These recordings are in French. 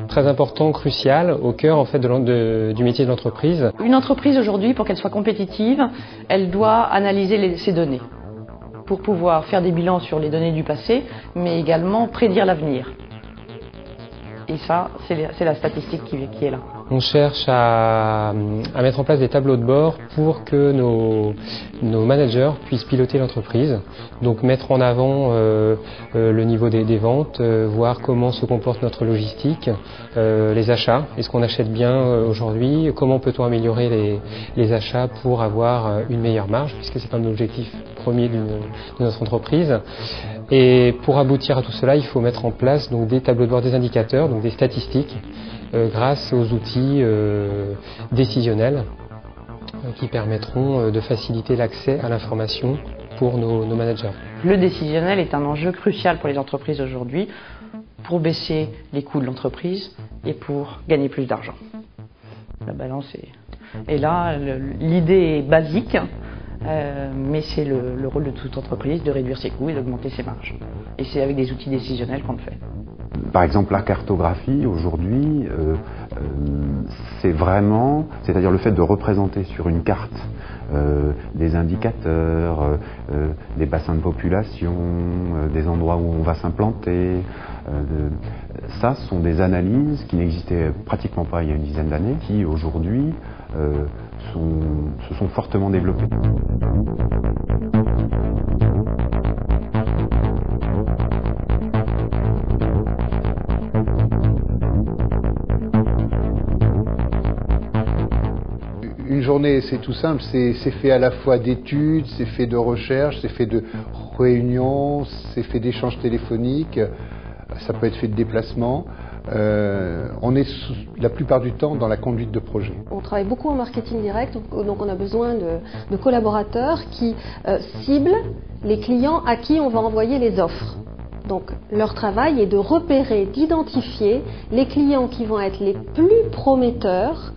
Très important, crucial, au cœur en fait du métier de l'entreprise. Une entreprise aujourd'hui, pour qu'elle soit compétitive, elle doit analyser ses données pour pouvoir faire des bilans sur les données du passé, mais également prédire l'avenir. Et ça, c'est la statistique qui est là. On cherche à mettre en place des tableaux de bord pour que nos managers puissent piloter l'entreprise. Donc mettre en avant le niveau des ventes, voir comment se comporte notre logistique, les achats, est-ce qu'on achète bien aujourd'hui, comment peut-on améliorer les achats pour avoir une meilleure marge, puisque c'est un objectif premier de notre entreprise. Et pour aboutir à tout cela, il faut mettre en place donc, des tableaux de bord, des indicateurs, donc des statistiques, grâce aux outils décisionnels qui permettront de faciliter l'accès à l'information pour nos managers. Le décisionnel est un enjeu crucial pour les entreprises aujourd'hui pour baisser les coûts de l'entreprise et pour gagner plus d'argent. La balance est là, l'idée est basique, mais c'est le rôle de toute entreprise de réduire ses coûts et d'augmenter ses marges. Et c'est avec des outils décisionnels qu'on le fait. Par exemple, la cartographie, aujourd'hui, c'est-à-dire le fait de représenter sur une carte des indicateurs, des bassins de population, des endroits où on va s'implanter. Ça, ce sont des analyses qui n'existaient pratiquement pas il y a une dizaine d'années, qui aujourd'hui se sont fortement développées. Une journée, c'est tout simple, c'est fait à la fois d'études, c'est fait de recherches, c'est fait de réunions, c'est fait d'échanges téléphoniques, ça peut être fait de déplacements. On est la plupart du temps dans la conduite de projet. On travaille beaucoup en marketing direct, donc on a besoin de collaborateurs qui ciblent les clients à qui on va envoyer les offres. Donc leur travail est de repérer, d'identifier les clients qui vont être les plus prometteurs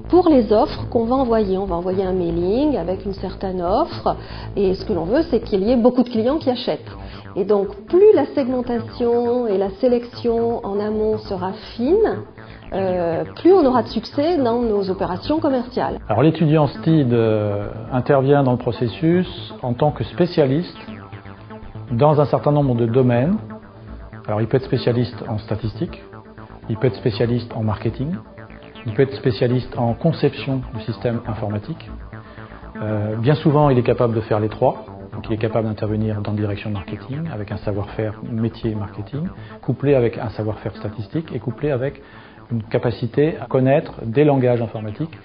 pour les offres qu'on va envoyer. On va envoyer un mailing avec une certaine offre et ce que l'on veut, c'est qu'il y ait beaucoup de clients qui achètent. Et donc plus la segmentation et la sélection en amont sera fine, plus on aura de succès dans nos opérations commerciales. Alors l'étudiant STID intervient dans le processus en tant que spécialiste dans un certain nombre de domaines. Alors il peut être spécialiste en statistique, il peut être spécialiste en marketing, il peut être spécialiste en conception du système informatique. Bien souvent, il est capable de faire les trois. Donc, il est capable d'intervenir dans la direction marketing avec un savoir-faire métier marketing, couplé avec un savoir-faire statistique et couplé avec une capacité à connaître des langages informatiques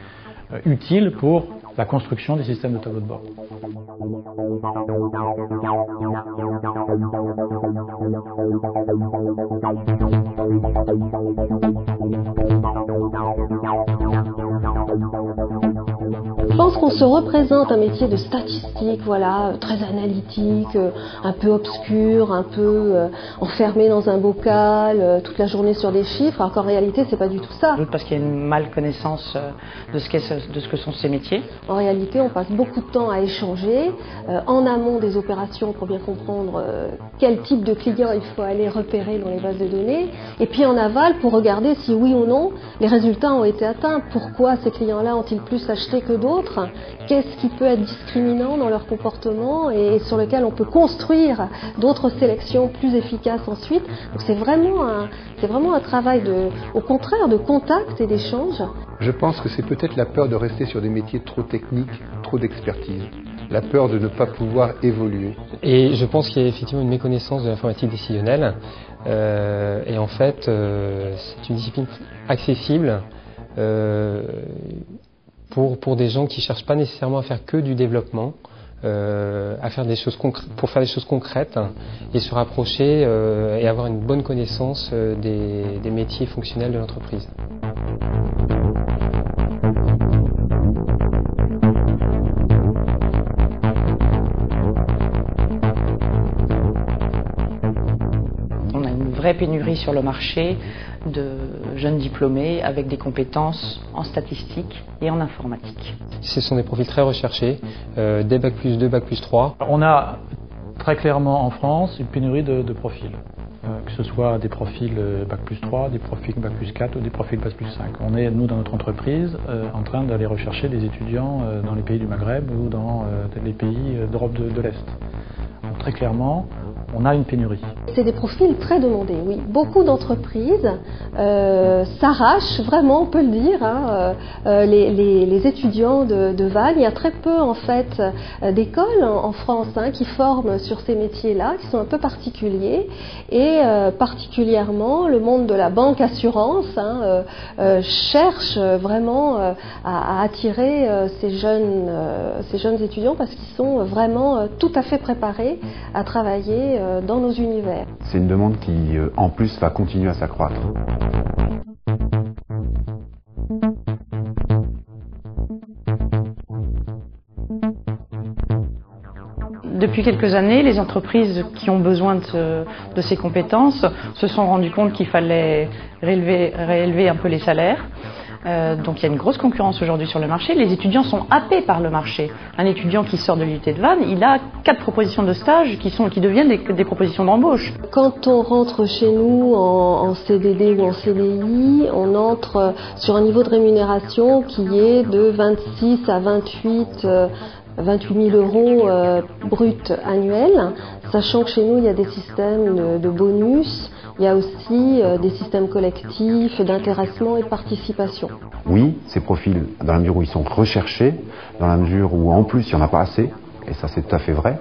utiles pour la construction des systèmes de tableau de bord. Je pense qu'on se représente un métier de statistique, voilà, très analytique, un peu obscur, un peu enfermé dans un bocal, toute la journée sur des chiffres, alors qu'en réalité, c'est pas du tout ça. Parce qu'il y a une mal connaissance de ce que sont ces métiers. En réalité, on passe beaucoup de temps à échanger en amont des opérations pour bien comprendre quel type de client il faut aller repérer dans les bases de données, et puis en aval pour regarder si oui ou non les résultats ont été atteints. Pourquoi ces clients-là ont-ils plus acheté que d'autres? Qu'est-ce qui peut être discriminant dans leur comportement et sur lequel on peut construire d'autres sélections plus efficaces ensuite. Donc c'est vraiment un travail au contraire de contact et d'échange. Je pense que c'est peut-être la peur de rester sur des métiers trop techniques, trop d'expertise. La peur de ne pas pouvoir évoluer. Et je pense qu'il y a effectivement une méconnaissance de l'informatique décisionnelle. Et en fait, c'est une discipline accessible pour des gens qui ne cherchent pas nécessairement à faire que du développement, à faire des choses pour faire des choses concrètes et se rapprocher et avoir une bonne connaissance des métiers fonctionnels de l'entreprise. On a une vraie pénurie sur le marché de jeunes diplômés avec des compétences en statistique et en informatique. Ce sont des profils très recherchés, des Bac+2, Bac+3. On a très clairement en France une pénurie de profils, que ce soit des profils Bac+3, des profils Bac+4 ou des profils Bac+5. On est, nous, dans notre entreprise, en train d'aller rechercher des étudiants dans les pays du Maghreb ou dans les pays d'Europe de l'Est. Donc, très clairement, on a une pénurie. C'est des profils très demandés, oui. Beaucoup d'entreprises s'arrachent, vraiment, on peut le dire, hein, les étudiants de Vannes. Il y a très peu, en fait, d'écoles en France hein, qui forment sur ces métiers-là, qui sont un peu particuliers. Et particulièrement, le monde de la banque assurance hein, cherche vraiment à attirer ces jeunes étudiants parce qu'ils sont vraiment tout à fait préparés à travailler dans nos univers. C'est une demande qui, en plus, va continuer à s'accroître. Depuis quelques années, les entreprises qui ont besoin de ces compétences se sont rendues compte qu'il fallait réélever un peu les salaires. Donc il y a une grosse concurrence aujourd'hui sur le marché. Les étudiants sont happés par le marché. Un étudiant qui sort de l'UT de Vannes, il a 4 propositions de stage qui deviennent des propositions d'embauche. Quand on rentre chez nous en CDD ou en CDI, on entre sur un niveau de rémunération qui est de 26 à 28 000 euros bruts annuels, sachant que chez nous il y a des systèmes de bonus, il y a aussi des systèmes collectifs d'intéressement et de participation. Oui, ces profils, dans la mesure où ils sont recherchés, dans la mesure où en plus il n'y en a pas assez, et ça c'est tout à fait vrai,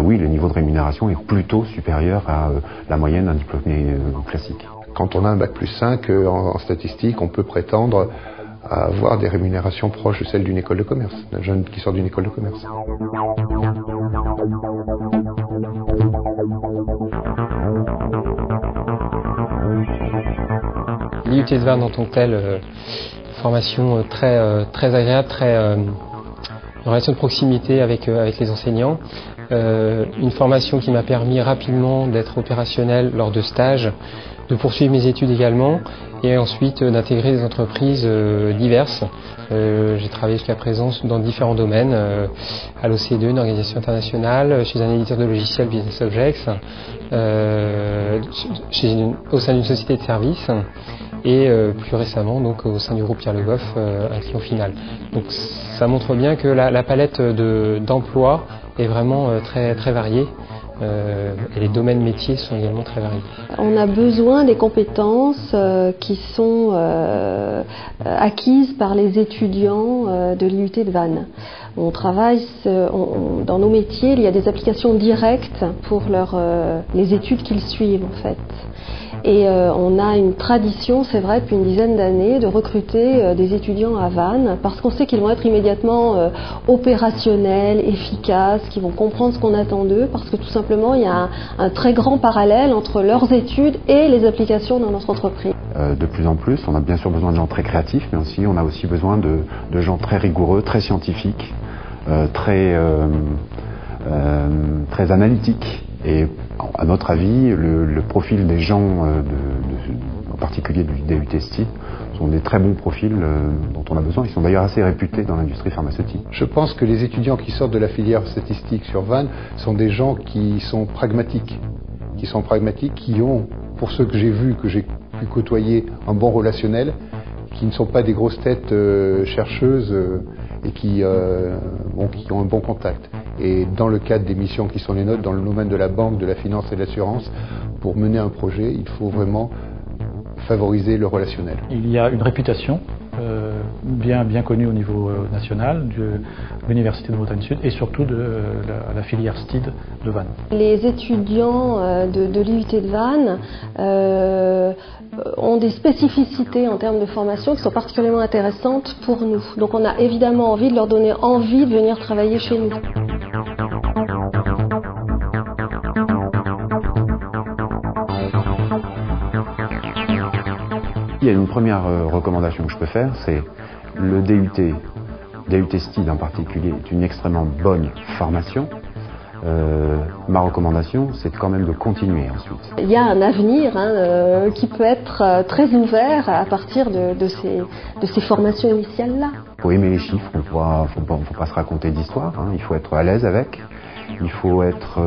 oui, le niveau de rémunération est plutôt supérieur à la moyenne d'un diplômé classique. Quand on a un Bac+5 en statistique, on peut prétendre à avoir des rémunérations proches de celles d'une école de commerce, d'un jeune qui sort d'une école de commerce. L'IUT de Vannes en tant que telle, formation très agréable, une relation de proximité avec les enseignants, une formation qui m'a permis rapidement d'être opérationnel lors de stages, de poursuivre mes études également et ensuite d'intégrer des entreprises diverses. J'ai travaillé jusqu'à présent dans différents domaines, à l'OCDE, une organisation internationale, chez un éditeur de logiciels Business Objects, au sein d'une société de services et plus récemment donc au sein du groupe Pierre Le Goff, un client final. Donc ça montre bien que la palette d'emploi est vraiment très variée. Et les domaines métiers sont également très variés. On a besoin des compétences qui sont acquises par les étudiants de l'IUT de Vannes. On travaille dans nos métiers, il y a des applications directes pour les études qu'ils suivent en fait. Et on a une tradition, c'est vrai, depuis une dizaine d'années, de recruter des étudiants à Vannes parce qu'on sait qu'ils vont être immédiatement opérationnels, efficaces, qu'ils vont comprendre ce qu'on attend d'eux parce que tout simplement il y a un très grand parallèle entre leurs études et les applications dans notre entreprise. De plus en plus, on a bien sûr besoin de gens très créatifs, mais aussi on a aussi besoin de gens très rigoureux, très scientifiques, très analytiques. Et à notre avis, le profil des gens, en particulier du DUT STI, sont des très bons profils dont on a besoin. Ils sont d'ailleurs assez réputés dans l'industrie pharmaceutique. Je pense que les étudiants qui sortent de la filière statistique sur Vannes sont des gens qui sont pragmatiques, qui ont, pour ceux que j'ai vus, que j'ai pu côtoyer, un bon relationnel, qui ne sont pas des grosses têtes chercheuses et qui ont un bon contact. Et dans le cadre des missions qui sont les nôtres, dans le domaine de la banque, de la finance et de l'assurance, pour mener un projet, il faut vraiment favoriser le relationnel. Il y a une réputation bien connue au niveau national de l'Université de Bretagne Sud et surtout de la filière STID de Vannes. Les étudiants de l'IUT de Vannes ont des spécificités en termes de formation qui sont particulièrement intéressantes pour nous. Donc on a évidemment envie de leur donner envie de venir travailler chez nous. Il y a une première recommandation que je peux faire, c'est le DUT STID en particulier est une extrêmement bonne formation, Ma recommandation, c'est quand même de continuer ensuite. Il y a un avenir qui peut être très ouvert à partir de ces formations initiales-là. Il faut aimer les chiffres, faut pas se raconter d'histoire, il faut être à l'aise avec, il faut être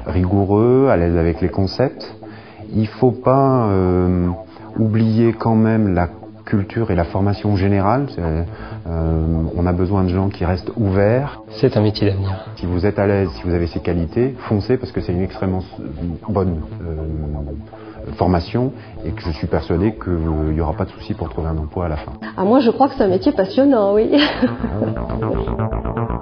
rigoureux, à l'aise avec les concepts. Il ne faut pas oublier quand même la culture et la formation générale. On a besoin de gens qui restent ouverts. C'est un métier d'avenir. Si vous êtes à l'aise, si vous avez ces qualités, foncez parce que c'est une extrêmement bonne formation et que je suis persuadé qu'il n'y aura pas de souci pour trouver un emploi à la fin. Ah, moi je crois que c'est un métier passionnant, oui. Ah oui.